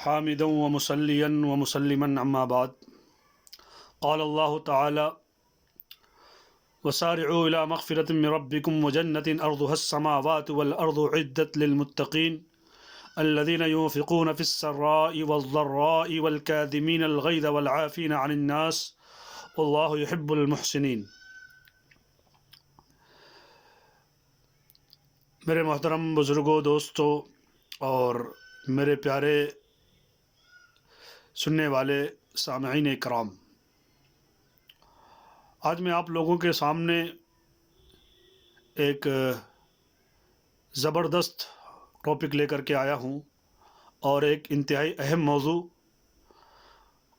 حامدا ومصليا ومسلما أما بعد. قال الله تعالى: وسارعوا إلى مغفرة من ربكم وجنة أرضها السماوات والأرض عدت للمتقين الذين ينفقون في السراء والضراء والكاظمين الغيظ والعافين عن الناس والله يحب المحسنين. میرے محترم بزرگوں، دوستوں اور میرے پیارے سننے والے سامعین کرام، آج میں آپ لوگوں کے سامنے ایک زبردست ٹاپک لے کر کے آیا ہوں اور ایک انتہائی اہم موضوع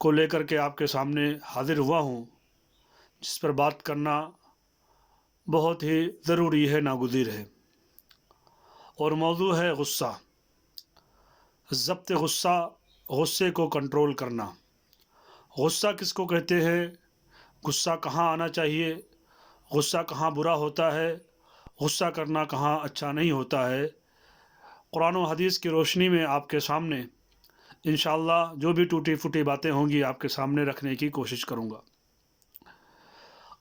کو لے کر کے آپ کے سامنے حاضر ہوا ہوں، جس پر بات کرنا بہت ہی ضروری ہے، ناگزیر ہے، اور موضوع ہے غصہ. ضبط غصہ، غصے کو کنٹرول کرنا. غصہ کس کو کہتے ہیں؟ غصہ کہاں آنا چاہیے؟ غصہ کہاں برا ہوتا ہے؟ غصہ کرنا کہاں اچھا نہیں ہوتا ہے؟ قرآن و حدیث کی روشنی میں آپ کے سامنے انشاءاللہ جو بھی ٹوٹی پھوٹی باتیں ہوں گی آپ کے سامنے رکھنے کی کوشش کروں گا.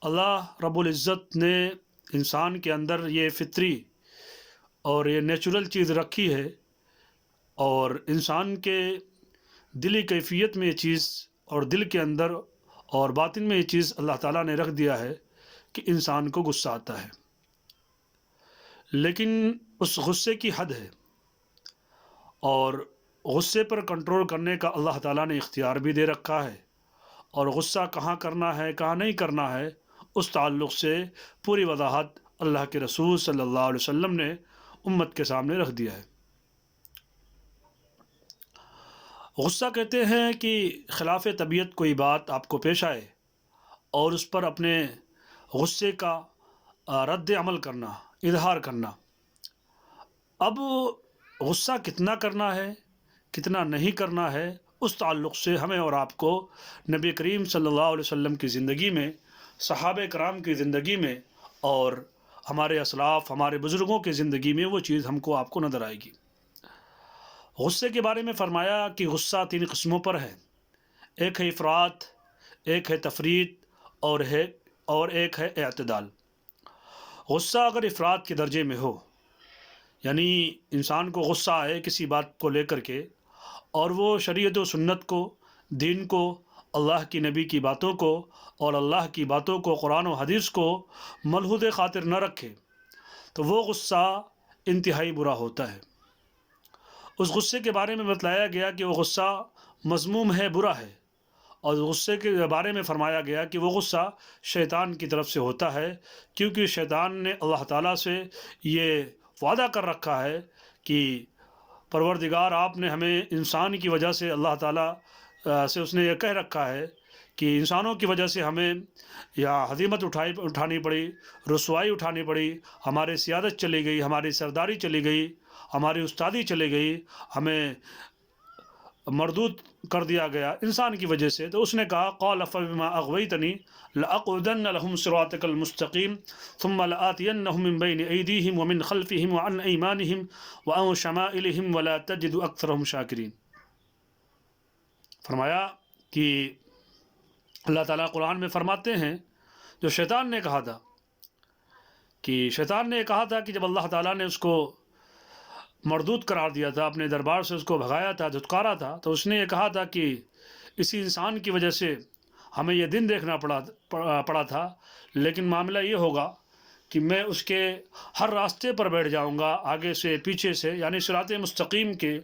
اللہ رب العزت نے انسان کے اندر یہ فطری اور یہ نیچرل چیز رکھی ہے، اور انسان کے دلی کیفیت میں یہ چیز اور دل کے اندر اور باطن میں یہ چیز اللہ تعالیٰ نے رکھ دیا ہے کہ انسان کو غصہ آتا ہے، لیکن اس غصے کی حد ہے، اور غصے پر کنٹرول کرنے کا اللہ تعالیٰ نے اختیار بھی دے رکھا ہے، اور غصہ کہاں کرنا ہے کہاں نہیں کرنا ہے اس تعلق سے پوری وضاحت اللہ کے رسول صلی اللہ علیہ وسلم نے امت کے سامنے رکھ دیا ہے. غصہ کہتے ہیں کہ خلاف طبیعت کوئی بات آپ کو پیش آئے اور اس پر اپنے غصے کا رد عمل کرنا، اظہار کرنا. اب غصہ کتنا کرنا ہے کتنا نہیں کرنا ہے اس تعلق سے ہمیں اور آپ کو نبی کریم صلی اللہ علیہ وسلم کی زندگی میں، صحابہ کرام کی زندگی میں اور ہمارے اسلاف، ہمارے بزرگوں کی زندگی میں وہ چیز ہم کو آپ کو نظر آئے گی. غصے کے بارے میں فرمایا کہ غصہ 3 قسموں پر ہے. ایک ہے افراط، ایک ہے تفریط اور ایک ہے اعتدال. غصہ اگر افراط کے درجے میں ہو، یعنی انسان کو غصہ آئے کسی بات کو لے کر کے اور وہ شریعت و سنت کو، دین کو، اللہ کی نبی کی باتوں کو اور اللہ کی باتوں کو، قرآن و حدیث کو ملحوظ خاطر نہ رکھے، تو وہ غصہ انتہائی برا ہوتا ہے. اس غصے کے بارے میں بتلایا گیا کہ وہ غصہ مذموم ہے، برا ہے، اور غصے کے بارے میں فرمایا گیا کہ وہ غصہ شیطان کی طرف سے ہوتا ہے، کیونکہ شیطان نے اللہ تعالیٰ سے یہ وعدہ کر رکھا ہے کہ پروردگار آپ نے ہمیں انسان کی وجہ سے، اللہ تعالیٰ سے اس نے یہ کہہ رکھا ہے کہ انسانوں کی وجہ سے ہمیں یا ہزیمت اٹھانی پڑی، رسوائی اٹھانی پڑی، ہماری سیادت چلی گئی، ہماری سرداری چلی گئی، ہماری استادی چلی گئی، ہمیں مردود کر دیا گیا انسان کی وجہ سے. تو اس نے کہا قال فبما اغویتنی لاقعدن لهم صراطک المستقیم ثم لآتینہم من بین ایدیہم ومن خلفہم وعن ایمانہم وعن شمائلہم ولا تجد اکثرہم شاکرین. فرمایا کہ اللہ تعالیٰ قرآن میں فرماتے ہیں، جو شیطان نے کہا تھا کہ جب اللہ تعالیٰ نے اس کو مردود قرار دیا تھا، اپنے دربار سے اس کو بھگایا تھا، دھتکارا تھا، تو اس نے یہ کہا تھا کہ اسی انسان کی وجہ سے ہمیں یہ دن دیکھنا پڑا تھا، لیکن معاملہ یہ ہوگا کہ میں اس کے ہر راستے پر بیٹھ جاؤں گا، آگے سے پیچھے سے، یعنی صراط مستقیم کے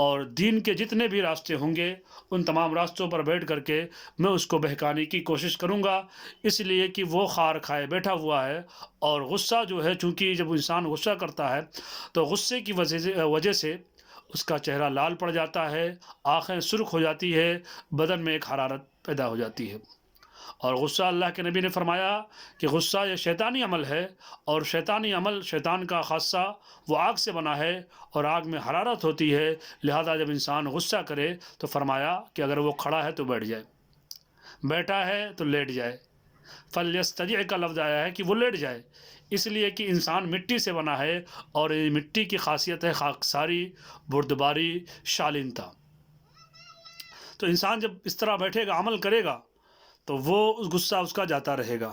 اور دین کے جتنے بھی راستے ہوں گے ان تمام راستوں پر بیٹھ کر کے میں اس کو بہکانے کی کوشش کروں گا، اس لیے کہ وہ خار کھائے بیٹھا ہوا ہے. اور غصہ جو ہے، چونکہ جب انسان غصہ کرتا ہے تو غصے کی وجہ سے اس کا چہرہ لال پڑ جاتا ہے، آنکھیں سرخ ہو جاتی ہے، بدن میں ایک حرارت پیدا ہو جاتی ہے. اور غصہ، اللہ کے نبی نے فرمایا کہ غصہ یہ شیطانی عمل ہے، اور شیطانی عمل شیطان کا خاصہ وہ آگ سے بنا ہے اور آگ میں حرارت ہوتی ہے، لہذا جب انسان غصہ کرے تو فرمایا کہ اگر وہ کھڑا ہے تو بیٹھ جائے، بیٹھا ہے تو لیٹ جائے. فَلْيَسْتَجِعْ کا لفظ آیا ہے کہ وہ لیٹ جائے، اس لیے کہ انسان مٹی سے بنا ہے اور مٹی کی خاصیت ہے خاکساری، بردباری، شالینتا. تو انسان جب اس طرح بیٹھے گا، عمل کرے گا، تو وہ غصہ اس کا جاتا رہے گا۔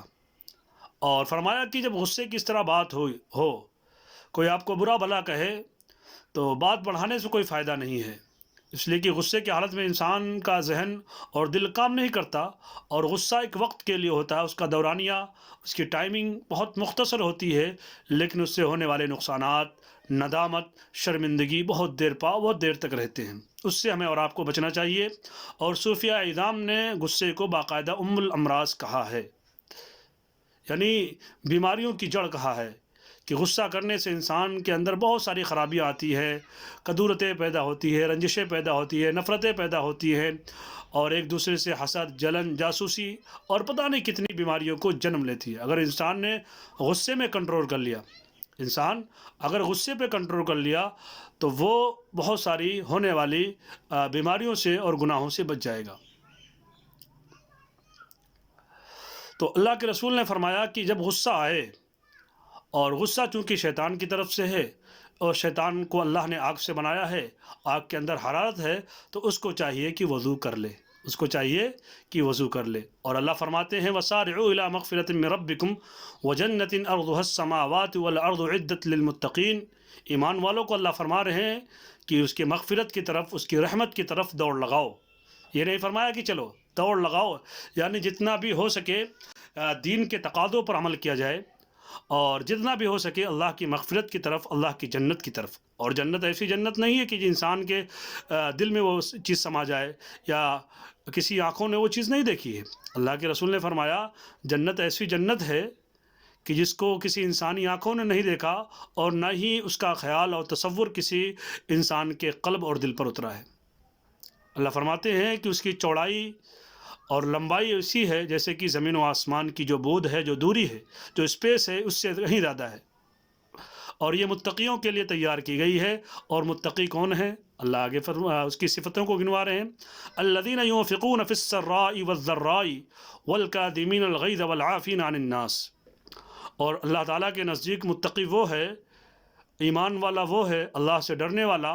اور فرمایا کہ جب غصے کی اس طرح بات ہو کوئی آپ کو برا بھلا کہے تو بات بڑھانے سے کوئی فائدہ نہیں ہے، اس لیے کہ غصے کی حالت میں انسان کا ذہن اور دل کام نہیں کرتا، اور غصہ ایک وقت کے لیے ہوتا ہے، اس کا دورانیہ، اس کی ٹائمنگ بہت مختصر ہوتی ہے، لیکن اس سے ہونے والے نقصانات، ندامت، شرمندگی بہت دیر تک رہتے ہیں۔ اس سے ہمیں اور آپ کو بچنا چاہیے۔ اور صوفیہ اعظام نے غصے کو باقاعدہ ام الامراض کہا ہے، یعنی بیماریوں کی جڑ کہا ہے، کہ غصہ کرنے سے انسان کے اندر بہت ساری خرابیاں آتی ہے، کدورتیں پیدا ہوتی ہے، رنجشیں پیدا ہوتی ہے، نفرتیں پیدا ہوتی ہیں، اور ایک دوسرے سے حسد، جلن، جاسوسی اور پتہ نہیں کتنی بیماریوں کو جنم لیتی ہے۔ اگر انسان نے غصے میں کنٹرول کر لیا، انسان اگر غصے پہ کنٹرول کر لیا تو وہ بہت ساری ہونے والی بیماریوں سے اور گناہوں سے بچ جائے گا۔ تو اللہ کے رسول نے فرمایا کہ جب غصہ آئے، اور غصہ چونکہ شیطان کی طرف سے ہے، اور شیطان کو اللہ نے آگ سے بنایا ہے، آگ کے اندر حرارت ہے، تو اس کو چاہیے کہ وضو کر لے، اس کو چاہیے کہ وضو کر لے۔ اور اللہ فرماتے ہیں وَسَارِعُوا إِلَىٰ مَغْفِرَةٍ مِّن رَبِّكُمْ وَجَنَّةٍ أَرْضُهَا السَّمَاوَاتُ وَالْأَرْضُ عِدَّةٌ لِّلْمُتَّقِينَ۔ ایمان والوں کو اللہ فرما رہے ہیں کہ اس کے مغفرت کی طرف، اس کی رحمت کی طرف دوڑ لگاؤ۔ یہ نہیں فرمایا کہ چلو دوڑ لگاؤ، یعنی جتنا بھی ہو سکے دین کے تقاضوں پر عمل کیا جائے، اور جتنا بھی ہو سکے اللہ کی مغفرت کی طرف، اللہ کی جنت کی طرف۔ اور جنت ایسی جنت نہیں ہے کہ انسان کے دل میں وہ چیز سما جائے، یا کسی آنکھوں نے وہ چیز نہیں دیکھی ہے۔ اللہ کے رسول نے فرمایا جنت ایسی جنت ہے کہ جس کو کسی انسانی آنکھوں نے نہیں دیکھا، اور نہ ہی اس کا خیال اور تصور کسی انسان کے قلب اور دل پر اترا ہے۔ اللہ فرماتے ہیں کہ اس کی چوڑائی اور لمبائی ایسی ہے جیسے کہ زمین و آسمان کی جو بعد ہے، جو دوری ہے، جو اسپیس ہے، اس سے کہیں زیادہ ہے۔ اور یہ متقیوں کے لیے تیار کی گئی ہے۔ اور متقی کون ہیں؟ اللہ آگے اس کی صفتوں کو گنوا رہے ہیں، الذین ينفقون فی السراء والضراء والکاظمین الغیظ والعافین عن الناس۔ اور اللہ تعالیٰ کے نزدیک متقی وہ ہے، ایمان والا وہ ہے، اللہ سے ڈرنے والا،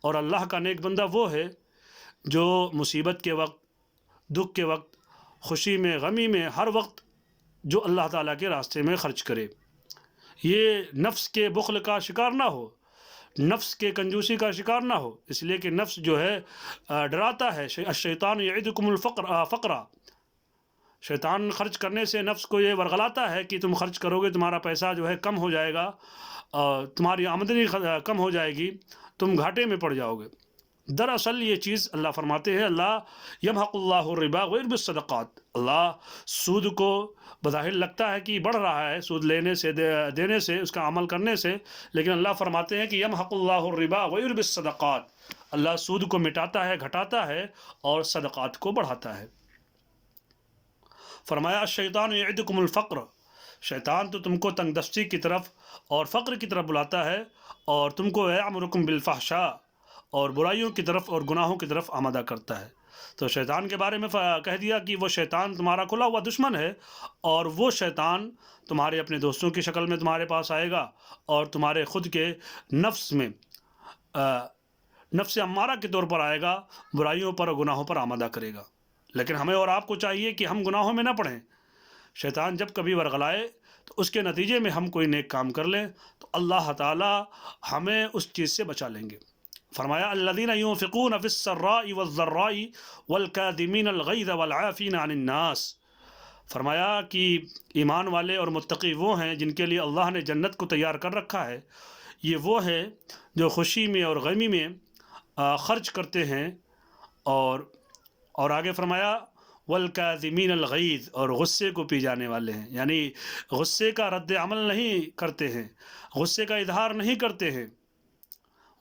اور اللہ کا نیک بندہ وہ ہے جو مصیبت کے وقت، دکھ کے وقت، خوشی میں، غمی میں، ہر وقت جو اللہ تعالیٰ کے راستے میں خرچ کرے۔ یہ نفس کے بخل کا شکار نہ ہو، نفس کے کنجوسی کا شکار نہ ہو، اس لیے کہ نفس جو ہے ڈراتا ہے، الشیطان یعدکم فقرا، شیطان خرچ کرنے سے نفس کو یہ ورغلاتا ہے کہ تم خرچ کرو گے، تمہارا پیسہ جو ہے کم ہو جائے گا، تمہاری آمدنی کم ہو جائے گی، تم گھاٹے میں پڑ جاؤ گے۔ دراصل یہ چیز اللہ فرماتے ہیں، اللہ یمحق اللہ الربا ویربی الصدقات، اللہ سود کو بظاہر لگتا ہے کہ بڑھ رہا ہے سود لینے سے، دینے سے، اس کا عمل کرنے سے، لیکن اللہ فرماتے ہیں کہ یمحق اللہ الربا ویربی الصدقات، اللہ سود کو مٹاتا ہے، گھٹاتا ہے، اور صدقات کو بڑھاتا ہے۔ فرمایا الشیطان یعدکم الفقر، شیطان تو تم کو تنگ دستی کی طرف اور فقر کی طرف بلاتا ہے، اور تم کو یامرکم بالفحشاء، اور برائیوں کی طرف اور گناہوں کی طرف آمادہ کرتا ہے۔ تو شیطان کے بارے میں کہہ دیا کہ وہ شیطان تمہارا کھلا ہوا دشمن ہے، اور وہ شیطان تمہارے اپنے دوستوں کی شکل میں تمہارے پاس آئے گا، اور تمہارے خود کے نفس میں نفس امارہ کے طور پر آئے گا، برائیوں پر اور گناہوں پر آمادہ کرے گا۔ لیکن ہمیں اور آپ کو چاہیے کہ ہم گناہوں میں نہ پڑیں۔ شیطان جب کبھی ورغلائے تو اس کے نتیجے میں ہم کوئی نیک کام کر لیں تو اللہ تعالی ہمیں اس چیز سے بچا لیں گے۔ فرمایا الذین ينفقون فی السراء والضراء والکاظمین الغیظ والعافین عن الناس، فرمایا کہ ایمان والے اور متقی وہ ہیں جن کے لیے اللہ نے جنت کو تیار کر رکھا ہے۔ یہ وہ ہیں جو خوشی میں اور غمی میں خرچ کرتے ہیں، اور آگے فرمایا والکاظمین الغیظ، اور غصے کو پی جانے والے ہیں، یعنی غصے کا رد عمل نہیں کرتے ہیں، غصے کا اظہار نہیں کرتے ہیں۔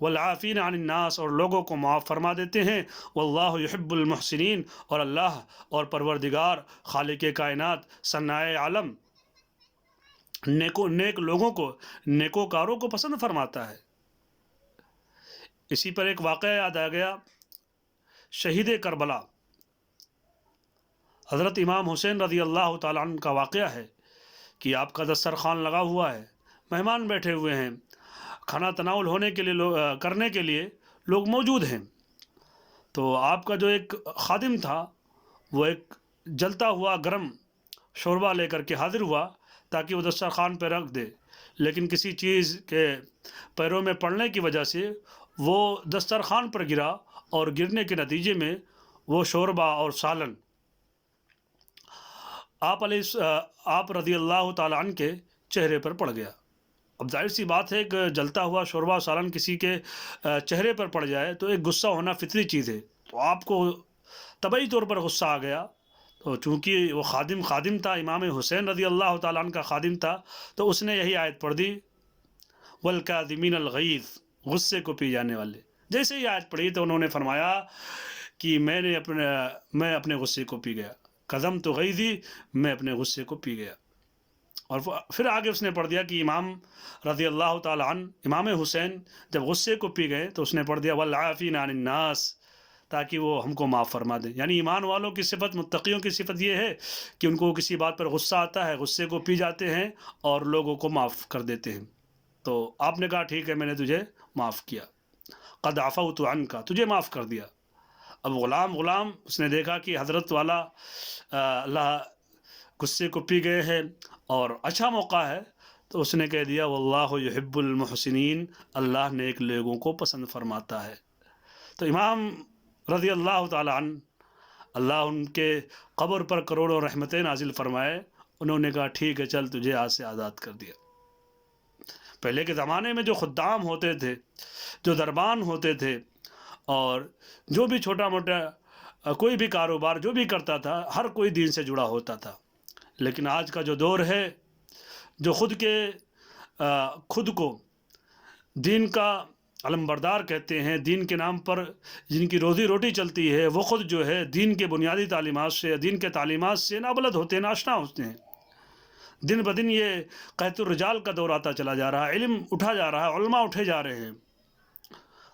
والعافین عن الناس، اور لوگوں کو معاف فرما دیتے ہیں۔ واللہ یحب المحسنین، اور اللہ اور پروردگار خالق کائنات صناع عالم نیک لوگوں کو، نیکوکاروں کو پسند فرماتا ہے۔ اسی پر ایک واقعہ یاد آ گیا، شہید کربلا حضرت امام حسین رضی اللہ تعالیٰ عنہ کا واقعہ ہے کہ آپ کا دسترخوان لگا ہوا ہے، مہمان بیٹھے ہوئے ہیں، کھانا تناول ہونے کے لیے کرنے کے لیے لوگ موجود ہیں۔ تو آپ کا جو ایک خادم تھا وہ ایک جلتا ہوا گرم شوربہ لے کر کے حاضر ہوا تاکہ وہ دسترخوان پہ رکھ دے، لیکن کسی چیز کے پیروں میں پڑنے کی وجہ سے وہ دسترخوان پر گرا، اور گرنے کے نتیجے میں وہ شوربہ اور سالن آپ رضی اللہ تعالیٰ عنہ کے چہرے پر پڑ گیا۔ اب ظاہر سی بات ہے کہ جلتا ہوا شوربہ سالن کسی کے چہرے پر پڑ جائے تو ایک غصہ ہونا فطری چیز ہے، تو آپ کو طبعی طور پر غصہ آ گیا۔ تو چونکہ وہ خادم تھا، امام حسین رضی اللہ تعالیٰ عنہ کا خادم تھا، تو اس نے یہی آیت پڑھ دی، والکاظمین الغیظ، غصے کو پی جانے والے۔ جیسے ہی آیت پڑھی تو انہوں نے فرمایا کہ میں اپنے غصے کو پی گیا، کظمت غیظی، میں اپنے غصے کو پی گیا۔ اور پھر آگے اس نے پڑھ دیا کہ امام رضی اللہ تعالیٰ عنہ، امام حسین جب غصے کو پی گئے تو اس نے پڑھ دیا والعافین عن الناس، تاکہ وہ ہم کو معاف فرما دیں۔ یعنی ایمان والوں کی صفت، متقیوں کی صفت یہ ہے کہ ان کو کسی بات پر غصہ آتا ہے، غصے کو پی جاتے ہیں اور لوگوں کو معاف کر دیتے ہیں۔ تو آپ نے کہا ٹھیک ہے، میں نے تجھے معاف کیا، قد عفوت عنک، تجھے معاف کر دیا۔ اب غلام اس نے دیکھا کہ حضرت والا اللہ غصے کو پی گئے ہیں اور اچھا موقع ہے، تو اس نے کہہ دیا واللہ یحب المحسنین، اللہ نیک لوگوں کو پسند فرماتا ہے۔ تو امام رضی اللہ تعالیٰ عنہ، اللہ ان کے قبر پر کروڑوں رحمتیں نازل فرمائے، انہوں نے کہا ٹھیک ہے، چل تجھے آج سے آزاد کر دیا۔ پہلے کے زمانے میں جو خدام ہوتے تھے، جو دربان ہوتے تھے، اور جو بھی چھوٹا موٹا کوئی بھی کاروبار جو بھی کرتا تھا، ہر کوئی دین سے جڑا ہوتا تھا۔ لیکن آج کا جو دور ہے، جو خود کو دین کا علمبردار کہتے ہیں، دین کے نام پر جن کی روزی روٹی چلتی ہے، وہ خود جو ہے دین کے بنیادی تعلیمات سے، دین کے تعلیمات سے نابلد ہوتے ہیں، ناشنا ہوتے ہیں۔ دن بدن یہ قحط الرجال کا دور آتا چلا جا رہا ہے، علم اٹھا جا رہا ہے، علماء اٹھے جا رہے ہیں۔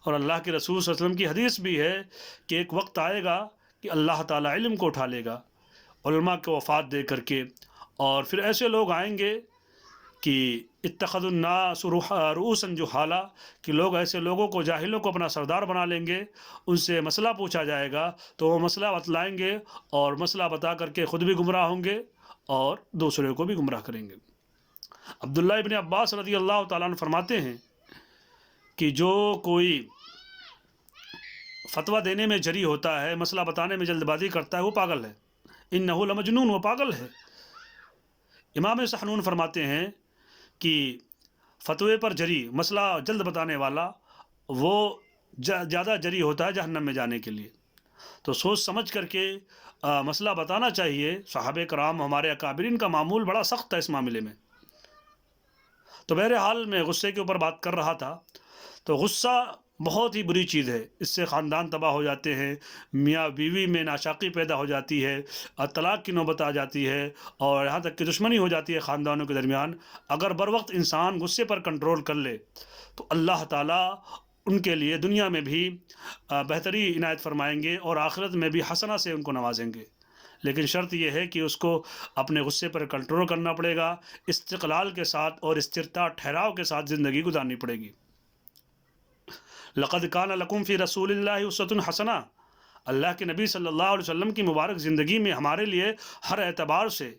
اور اللہ کے رسول صلی اللہ علیہ وسلم کی حدیث بھی ہے کہ ایک وقت آئے گا کہ اللہ تعالیٰ علم کو اٹھا لے گا، علماء کو وفات دے کر کے، اور پھر ایسے لوگ آئیں گے کہ اتخذوا الناس رؤوسا جہالا، کہ لوگ ایسے لوگوں کو، جاہلوں کو اپنا سردار بنا لیں گے، ان سے مسئلہ پوچھا جائے گا تو وہ مسئلہ بتلائیں گے، اور مسئلہ بتا کر کے خود بھی گمراہ ہوں گے اور دوسرے کو بھی گمراہ کریں گے۔ عبداللہ ابن عباس رضی اللہ تعالیٰ عنہ فرماتے ہیں کہ جو کوئی فتویٰ دینے میں جری ہوتا ہے، مسئلہ بتانے میں جلد بازی کرتا ہے، وہ پاگل ہے، انہ لمجنون، وہ پاگل ہے۔ امام سحنون فرماتے ہیں کہ فتوے پر جری، مسئلہ جلد بتانے والا، وہ زیادہ جری ہوتا ہے جہنم میں جانے کے لیے۔ تو سوچ سمجھ کر کے مسئلہ بتانا چاہیے۔ صحابہ کرام، ہمارے اکابرین کا معمول بڑا سخت ہے اس معاملے میں۔ تو بہرحال میں غصے کے اوپر بات کر رہا تھا، تو غصہ بہت ہی بری چیز ہے، اس سے خاندان تباہ ہو جاتے ہیں، میاں بیوی میں ناشاکی پیدا ہو جاتی ہے، طلاق کی نوبت آ جاتی ہے، اور یہاں تک کہ دشمنی ہو جاتی ہے خاندانوں کے درمیان۔ اگر بر وقت انسان غصے پر کنٹرول کر لے تو اللہ تعالیٰ ان کے لیے دنیا میں بھی بہتری عنایت فرمائیں گے، اور آخرت میں بھی حسنہ سے ان کو نوازیں گے۔ لیکن شرط یہ ہے کہ اس کو اپنے غصے پر کنٹرول کرنا پڑے گا، استقلال کے ساتھ اور استرتا ٹھہراؤ کے ساتھ زندگی گزارنی پڑے گی۔ لقد کان لکم فی رسول اللہ اسوۃ حسنہ، اللہ کے نبی صلی اللہ علیہ وسلم کی مبارک زندگی میں ہمارے لیے ہر اعتبار سے،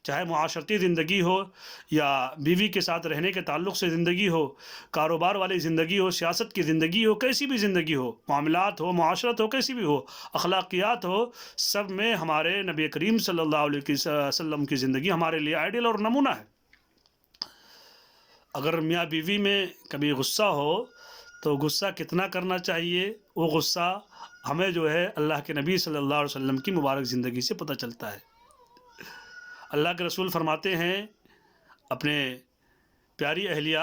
چاہے معاشرتی زندگی ہو یا بیوی کے ساتھ رہنے کے تعلق سے زندگی ہو، کاروبار والی زندگی ہو، سیاست کی زندگی ہو، کیسی بھی زندگی ہو، معاملات ہو، معاشرت ہو، کیسی بھی ہو، اخلاقیات ہو، سب میں ہمارے نبی کریم صلی اللہ علیہ وسلم کی زندگی ہمارے لیے آئیڈیل اور نمونہ ہے۔ اگر میاں بیوی میں کبھی غصہ ہو تو غصہ کتنا کرنا چاہیے، وہ غصہ ہمیں جو ہے اللہ کے نبی صلی اللہ علیہ وسلم کی مبارک زندگی سے پتہ چلتا ہے۔ اللہ کے رسول فرماتے ہیں اپنے پیاری اہلیہ،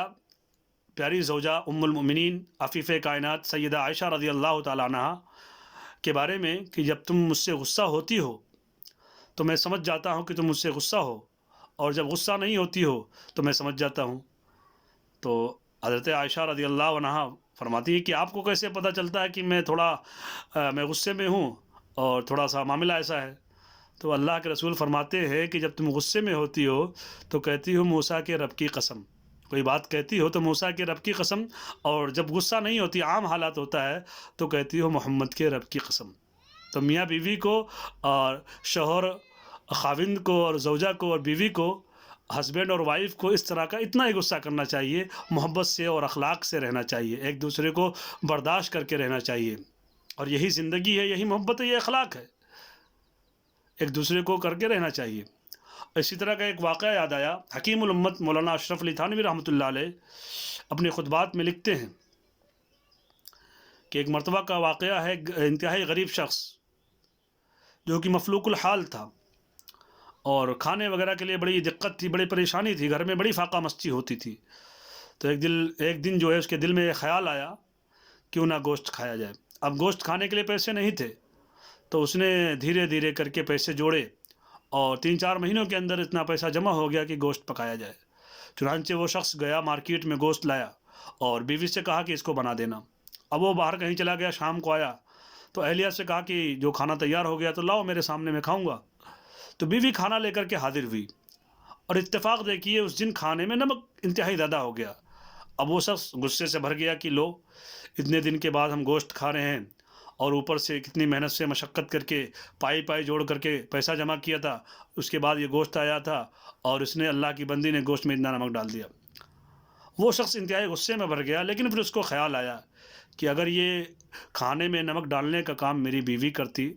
پیاری زوجہ ام المؤمنین عفیف کائنات سیدہ عائشہ رضی اللہ تعالیٰ عنہ کے بارے میں کہ جب تم مجھ سے غصہ ہوتی ہو تو میں سمجھ جاتا ہوں کہ تم مجھ سے غصہ ہو، اور جب غصہ نہیں ہوتی ہو تو میں سمجھ جاتا ہوں۔ تو حضرت عائشہ رضی اللہ عنہ فرماتی ہے کہ آپ کو کیسے پتہ چلتا ہے کہ میں غصے میں ہوں اور تھوڑا سا معاملہ ایسا ہے؟ تو اللہ کے رسول فرماتے ہیں کہ جب تم غصے میں ہوتی ہو تو کہتی ہو موسیٰ کے رب کی قسم، کوئی بات کہتی ہو تو موسیٰ کے رب کی قسم، اور جب غصہ نہیں ہوتی، عام حالات ہوتا ہے، تو کہتی ہو محمد کے رب کی قسم۔ تو میاں بیوی کو اور شوہر خاوند کو اور زوجہ کو اور بیوی کو، ہسبینڈ اور وائف کو اس طرح کا اتنا ہی غصہ کرنا چاہیے، محبت سے اور اخلاق سے رہنا چاہیے، ایک دوسرے کو برداشت کر کے رہنا چاہیے، اور یہی زندگی ہے، یہی محبت ہے، یہ اخلاق ہے، ایک دوسرے کو کر کے رہنا چاہیے۔ اسی طرح کا ایک واقعہ یاد آیا، حکیم الامت مولانا اشرف علی تھانوی رحمۃ اللہ علیہ اپنے خطبات میں لکھتے ہیں کہ ایک مرتبہ کا واقعہ ہے، انتہائی غریب شخص جو کہ مفلوق الحال تھا، اور کھانے وغیرہ کے لیے بڑی دقت تھی، بڑی پریشانی تھی، گھر میں بڑی فاقہ مستی ہوتی تھی۔ تو ایک دن جو ہے اس کے دل میں ایک خیال آیا، کیوں نہ گوشت کھایا جائے۔ اب گوشت کھانے کے لیے پیسے نہیں تھے، تو اس نے دھیرے دھیرے کر کے پیسے جوڑے، اور 3-4 مہینوں کے اندر اتنا پیسہ جمع ہو گیا کہ گوشت پکایا جائے۔ چنانچہ وہ شخص گیا مارکیٹ میں، گوشت لایا اور بیوی سے کہا کہ اس کو بنا دینا۔ اب وہ باہر کہیں چلا گیا، شام کو آیا تو اہلیہ سے کہا کہ جو کھانا تیار ہو گیا تو لاؤ میرے سامنے، میں کھاؤں گا۔ تو بیوی کھانا لے کر کے حاضر ہوئی، اور اتفاق دیکھیے اس دن کھانے میں نمک انتہائی زیادہ ہو گیا۔ اب وہ شخص غصے سے بھر گیا کہ لو، اتنے دن کے بعد ہم گوشت کھا رہے ہیں، اور اوپر سے کتنی محنت سے مشقت کر کے پائی جوڑ کر کے پیسہ جمع کیا تھا، اس کے بعد یہ گوشت آیا تھا، اور اس نے اللہ کی بندی نے گوشت میں اتنا نمک ڈال دیا۔ وہ شخص انتہائی غصے میں بھر گیا، لیکن پھر اس کو خیال آیا کہ اگر یہ کھانے میں نمک ڈالنے کا کام میری بیوی کرتی،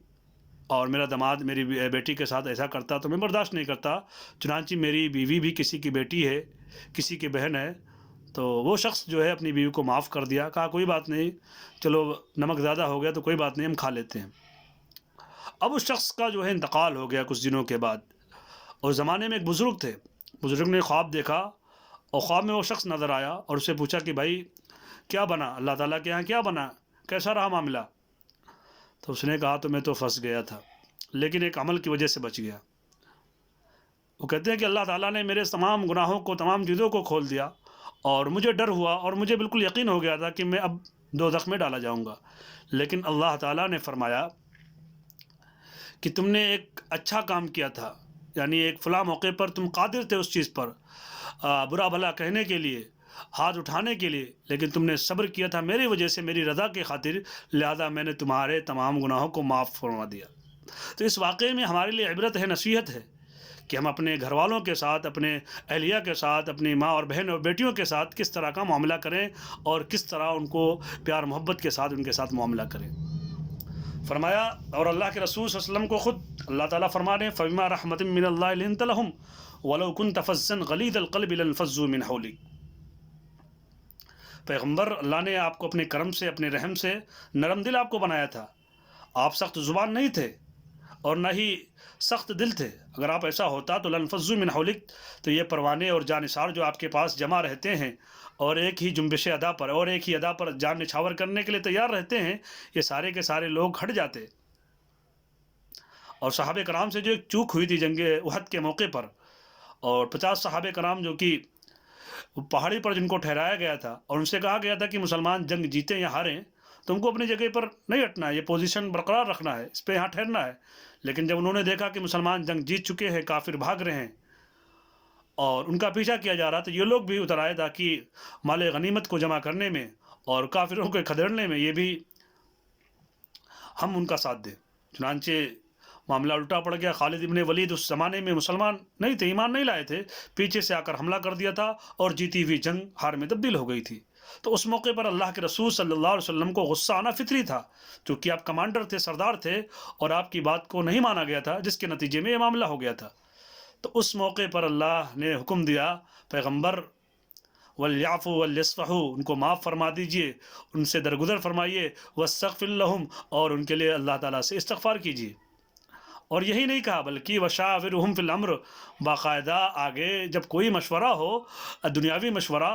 اور میرا داماد میری بیٹی کے ساتھ ایسا کرتا، تو میں برداشت نہیں کرتا۔ چنانچہ میری بیوی بھی کسی کی بیٹی ہے، کسی کی بہن ہے، تو وہ شخص جو ہے اپنی بیوی کو معاف کر دیا، کہا کوئی بات نہیں، چلو نمک زیادہ ہو گیا تو کوئی بات نہیں، ہم کھا لیتے ہیں۔ اب اس شخص کا جو ہے انتقال ہو گیا کچھ دنوں کے بعد، اور زمانے میں ایک بزرگ تھے، بزرگ نے خواب دیکھا، اور خواب میں وہ شخص نظر آیا، اور اسے پوچھا کہ بھائی کیا بنا، اللہ تعالیٰ کے یہاں کیا بنا، کیسا رہا معاملہ؟ تو اس نے کہا تو میں تو پھنس گیا تھا، لیکن ایک عمل کی وجہ سے بچ گیا۔ وہ کہتے ہیں کہ اللہ تعالیٰ نے میرے تمام گناہوں کو، تمام چیزوں کو کھول دیا، اور مجھے ڈر ہوا، اور مجھے بالکل یقین ہو گیا تھا کہ میں اب دوزخ میں ڈالا جاؤں گا، لیکن اللہ تعالیٰ نے فرمایا کہ تم نے ایک اچھا کام کیا تھا، یعنی ایک فلاں موقع پر تم قادر تھے اس چیز پر، برا بھلا کہنے کے لیے، ہاتھ اٹھانے کے لیے، لیکن تم نے صبر کیا تھا میری وجہ سے، میری رضا کی خاطر، لہذا میں نے تمہارے تمام گناہوں کو معاف فرما دیا۔ تو اس واقعے میں ہمارے لیے عبرت ہے، نصیحت ہے کہ ہم اپنے گھر والوں کے ساتھ، اپنے اہلیہ کے ساتھ، اپنی ماں اور بہن اور بیٹیوں کے ساتھ کس طرح کا معاملہ کریں، اور کس طرح ان کو پیار محبت کے ساتھ ان کے ساتھ معاملہ کریں۔ فرمایا، اور اللہ کے رسول صلی اللہ علیہ وسلم کو خود اللہ تعالیٰ فرما رہے ہیں فَبِمَا رَحْمَةٍ مِّنَ اللَّهِ لِنتَ لَهُمْ وَلَوْ كُنْتَ فَظًّا غَلِيظَ الْقَلْبِ لَانفَضُّوا مِنْ حَوْلِكَ۔ پیغمبر، اللہ نے آپ کو اپنے کرم سے، اپنے رحم سے نرم دل آپ کو بنایا تھا، آپ سخت زبان نہیں تھے اور نہ ہی سخت دل تھے۔ اگر آپ ایسا ہوتا تو لَانفَضُّوا مِنْ حَوْلِكَ، تو یہ پروانے اور جانثار جو آپ کے پاس جمع رہتے ہیں، اور ایک ہی جنبش ادا پر اور ایک ہی ادا پر جان نچھاور کرنے کے لیے تیار رہتے ہیں، یہ سارے کے سارے لوگ ہٹ جاتے۔ اور صحابہ کرام سے جو ایک چوک ہوئی تھی جنگ احد کے موقع پر، اور 50 صحابہ کرام جو کہ پہاڑی پر جن کو ٹھہرایا گیا تھا، اور ان سے کہا گیا تھا کہ مسلمان جنگ جیتیں یا ہاریں، تم کو اپنی جگہ پر نہیں ہٹنا ہے، یہ پوزیشن برقرار رکھنا ہے، اس پہ یہاں ٹھہرنا ہے۔ لیکن جب انہوں نے دیکھا کہ مسلمان جنگ جیت چکے ہیں، کافر بھاگ رہے ہیں اور ان کا پیچھا کیا جا رہا، تو یہ لوگ بھی اتر آئے تاکہ مال غنیمت کو جمع کرنے میں اور کافروں کو کھدیڑنے میں یہ بھی ہم ان کا ساتھ دیں۔ چنانچہ معاملہ الٹا پڑ گیا۔ خالد ابن ولید اس زمانے میں مسلمان نہیں تھے، ایمان نہیں لائے تھے، پیچھے سے آ کر حملہ کر دیا تھا، اور جیتی ہوئی جنگ ہار میں تبدیل ہو گئی تھی۔ تو اس موقع پر اللہ کے رسول صلی اللہ علیہ وسلم کو غصہ آنا فطری تھا، کیونکہ آپ کمانڈر تھے، سردار تھے، اور آپ کی بات کو نہیں مانا گیا تھا، جس کے نتیجے میں یہ معاملہ ہو گیا تھا۔ تو اس موقع پر اللہ نے حکم دیا، پیغمبر وَلْيَعْفُوا وَلْيَصْفَحُوا، ان کو معاف فرما دیجئے، ان سے درگزر فرمائیے، وَاسْتَغْفِرْ لَهُمْ، اور ان کے لیے اللہ تعالیٰ سے استغفار کیجیے۔ اور یہی نہیں کہا بلکہ وَشَاوِرْهُمْ فِي الْأَمْرِ، باقاعدہ آگے جب کوئی مشورہ ہو، دنیاوی مشورہ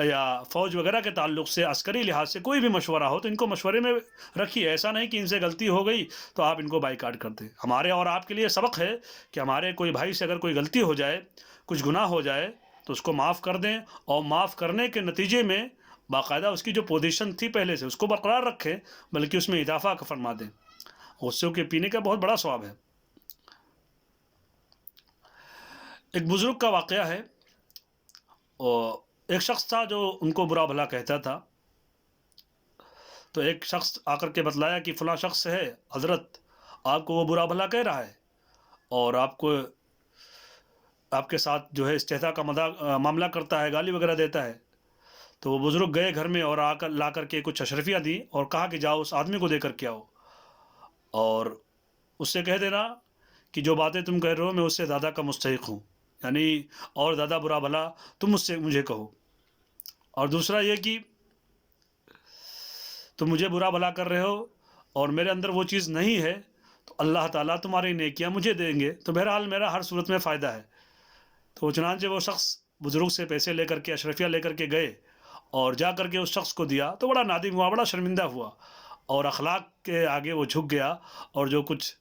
یا فوج وغیرہ کے تعلق سے، عسکری لحاظ سے کوئی بھی مشورہ ہو، تو ان کو مشورے میں رکھیے۔ ایسا نہیں کہ ان سے غلطی ہو گئی تو آپ ان کو بائیکاٹ کر دیں۔ ہمارے اور آپ کے لیے سبق ہے کہ ہمارے کوئی بھائی سے اگر کوئی غلطی ہو جائے، کچھ گناہ ہو جائے، تو اس کو معاف کر دیں، اور معاف کرنے کے نتیجے میں باقاعدہ اس کی جو پوزیشن تھی پہلے سے اس کو برقرار رکھیں، بلکہ اس میں اضافہ فرما دیں۔ غصے کے پینے کا بہت بڑا ثواب ہے۔ ایک بزرگ کا واقعہ ہے، اور ایک شخص تھا جو ان کو برا بھلا کہتا تھا. تو ایک شخص آ کر کے بتلایا کہ فلاں شخص ہے حضرت، آپ کو وہ برا بھلا کہہ رہا ہے اور آپ کے ساتھ جو ہے استہزاء کا معاملہ کرتا ہے، گالی وغیرہ دیتا ہے. تو وہ بزرگ گئے گھر میں اور لا کر کے کچھ اشرفیاں دیں اور کہا کہ جاؤ اس آدمی کو دے کر کے آؤ اور اس سے کہہ دینا کہ جو باتیں تم کہہ رہے ہو میں اس سے زیادہ کا مستحق ہوں، یعنی اور زیادہ برا بھلا تم مجھے کہو. اور دوسرا یہ کہ تم مجھے برا بھلا کر رہے ہو اور میرے اندر وہ چیز نہیں ہے تو اللہ تعالیٰ تمہاری نیکیاں مجھے دیں گے، تو بہرحال میرا ہر صورت میں فائدہ ہے. تو چنانچہ وہ شخص بزرگ سے پیسے لے کر کے اشرفیہ لے کر کے گئے اور جا کر کے اس شخص کو دیا تو بڑا نادم ہوا، بڑا شرمندہ ہوا اور اخلاق کے آگے وہ جھک گیا اور جو کچھ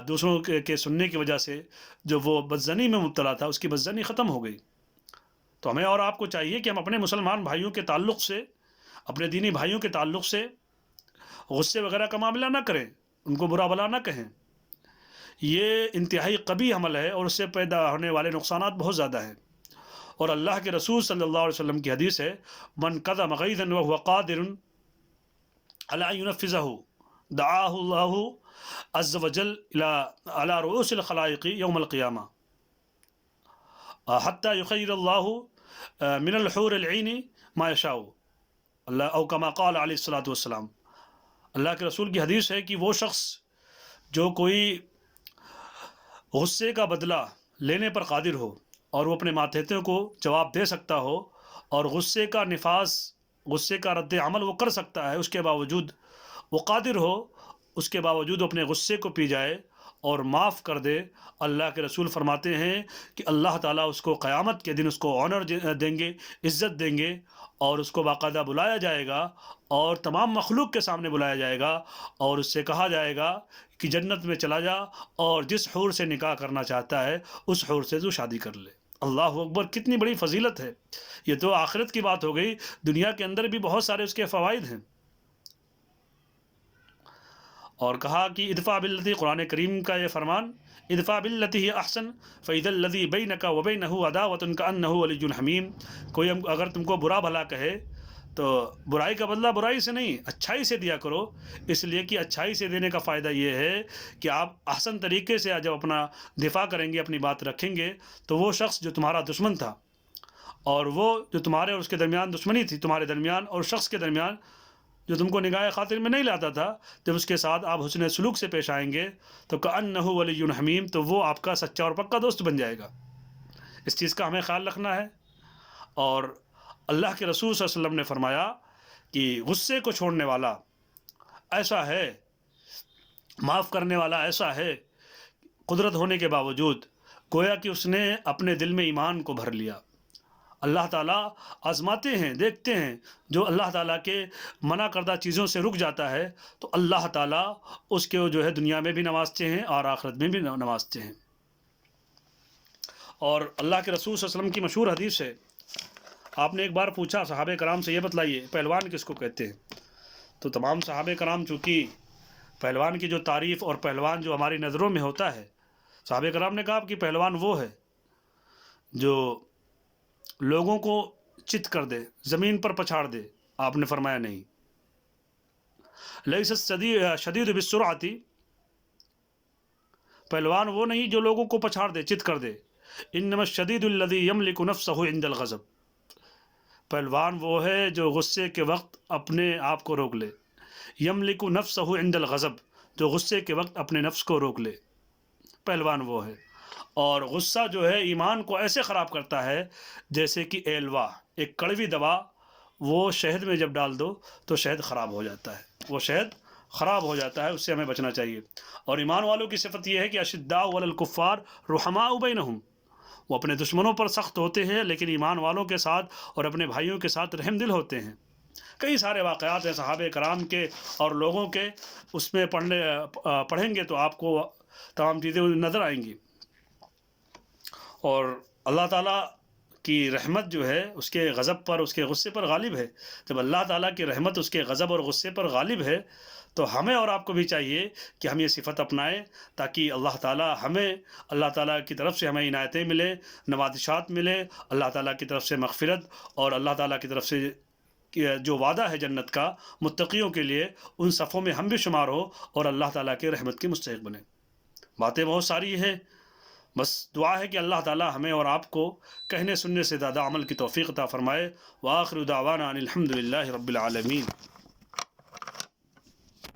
دوسروں کے سننے کی وجہ سے جو وہ بدزنی میں مبتلا تھا اس کی بدزنی ختم ہو گئی. تو ہمیں اور آپ کو چاہیے کہ ہم اپنے مسلمان بھائیوں کے تعلق سے، اپنے دینی بھائیوں کے تعلق سے غصے وغیرہ کا معاملہ نہ کریں، ان کو برا بھلا نہ کہیں. یہ انتہائی قبیح عمل ہے اور اس سے پیدا ہونے والے نقصانات بہت زیادہ ہیں. اور اللہ کے رسول صلی اللہ علیہ وسلم کی حدیث ہے، من قدم غیظا وهو قادر على ان ينفذه دعاه الله عز وجل على رؤوس الخلائق يوم القيامة حتى يخير الله من الحور العين ما يشاء اللہ، او كما قال علیہ الصلوۃ والسلام. اللہ کے رسول کی حدیث ہے کہ وہ شخص جو کوئی غصے کا بدلہ لینے پر قادر ہو اور وہ اپنے ماتحتوں کو جواب دے سکتا ہو اور غصے کا نفاذ، غصے کا رد عمل وہ کر سکتا ہے، اس کے باوجود وہ قادر ہو، اس کے باوجود اپنے غصے کو پی جائے اور معاف کر دے، اللہ کے رسول فرماتے ہیں کہ اللہ تعالیٰ اس کو قیامت کے دن اس کو آنر دیں گے، عزت دیں گے اور اس کو باقاعدہ بلایا جائے گا اور تمام مخلوق کے سامنے بلایا جائے گا اور اس سے کہا جائے گا کہ جنت میں چلا جا اور جس حور سے نکاح کرنا چاہتا ہے اس حور سے تو شادی کر لے. اللہ اکبر، کتنی بڑی فضیلت ہے. یہ تو آخرت کی بات ہو گئی، دنیا کے اندر بھی بہت سارے اس کے فوائد ہیں. اور کہا کہ ادفع باللتی، قرآن کریم کا یہ فرمان، ادفع باللتی ہی احسن فاذا الذی بینک وبینہ عداوۃ کأنہ ولی حمیم. کوئی اگر تم کو برا بھلا کہے تو برائی کا بدلہ برائی سے نہیں، اچھائی سے دیا کرو، اس لیے کہ اچھائی سے دینے کا فائدہ یہ ہے کہ آپ احسن طریقے سے جب اپنا دفاع کریں گے، اپنی بات رکھیں گے، تو وہ شخص جو تمہارا دشمن تھا اور وہ جو تمہارے اور اس کے درمیان دشمنی تھی، تمہارے درمیان اور شخص کے درمیان جو تم کو نگاہ خاطر میں نہیں لاتا تھا، جب اس کے ساتھ آپ حسن سلوک سے پیش آئیں گے تو کأنہ ولی حمیم، تو وہ آپ کا سچا اور پکا دوست بن جائے گا. اس چیز کا ہمیں خیال رکھنا ہے. اور اللہ کے رسول صلی اللہ علیہ وسلم نے فرمایا کہ غصے کو چھوڑنے والا ایسا ہے، معاف کرنے والا ایسا ہے، قدرت ہونے کے باوجود گویا کہ اس نے اپنے دل میں ایمان کو بھر لیا. اللہ تعالیٰ آزماتے ہیں، دیکھتے ہیں، جو اللہ تعالیٰ کے منع کردہ چیزوں سے رک جاتا ہے تو اللہ تعالیٰ اس کے جو ہے دنیا میں بھی نوازتے ہیں اور آخرت میں بھی نوازتے ہیں. اور اللہ کے رسول صلی اللہ علیہ وسلم کی مشہور حدیث ہے، آپ نے ایک بار پوچھا صحابہ کرام سے، یہ بتلائیے پہلوان کس کو کہتے ہیں؟ تو تمام صحابہ کرام، چونکہ پہلوان کی جو تعریف اور پہلوان جو ہماری نظروں میں ہوتا ہے، صحابہ کرام نے کہا کہ پہلوان وہ ہے جو لوگوں کو چت کر دے، زمین پر پچھاڑ دے. آپ نے فرمایا نہیں، لیس الشدید بالسرعۃ، پہلوان وہ نہیں جو لوگوں کو پچھاڑ دے، چت کر دے. انما الشدید الذی یملک نفسہ عند الغضب، پہلوان وہ ہے جو غصے کے وقت اپنے آپ کو روک لے. یملک نفسہ عند الغضب، جو غصے کے وقت اپنے نفس کو روک لے، پہلوان وہ ہے. اور غصہ جو ہے ایمان کو ایسے خراب کرتا ہے جیسے کہ ایلوا، ایک کڑوی دوا، وہ شہد میں جب ڈال دو تو شہد خراب ہو جاتا ہے، وہ شہد خراب ہو جاتا ہے، اس سے ہمیں بچنا چاہیے. اور ایمان والوں کی صفت یہ ہے کہ اشداء علی الکفار رحماء بینہم، وہ اپنے دشمنوں پر سخت ہوتے ہیں لیکن ایمان والوں کے ساتھ اور اپنے بھائیوں کے ساتھ رحم دل ہوتے ہیں. کئی سارے واقعات ہیں صحابہ کرام کے اور لوگوں کے، اس میں پڑھیں گے تو آپ کو تمام چیزیں نظر آئیں گی. اور اللہ تعالیٰ کی رحمت جو ہے اس کے غضب پر، اس کے غصے پر غالب ہے. جب اللہ تعالیٰ کی رحمت اس کے غضب اور غصے پر غالب ہے تو ہمیں اور آپ کو بھی چاہیے کہ ہم یہ صفت اپنائیں تاکہ اللہ تعالیٰ ہمیں اللہ تعالیٰ کی طرف سے ہمیں عنایتیں ملیں، نوازشات ملیں، اللہ تعالیٰ کی طرف سے مغفرت، اور اللہ تعالیٰ کی طرف سے جو وعدہ ہے جنت کا متقیوں کے لیے، ان صفوں میں ہم بھی شمار ہو اور اللہ تعالیٰ کے رحمت کے مستحق بنیں۔ باتیں بہت ساری ہیں، بس دعا ہے کہ اللہ تعالیٰ ہمیں اور آپ کو کہنے سننے سے زیادہ عمل کی توفیق عطا فرمائے۔ وآخر دعوانا ان الحمد للہ رب العالمین۔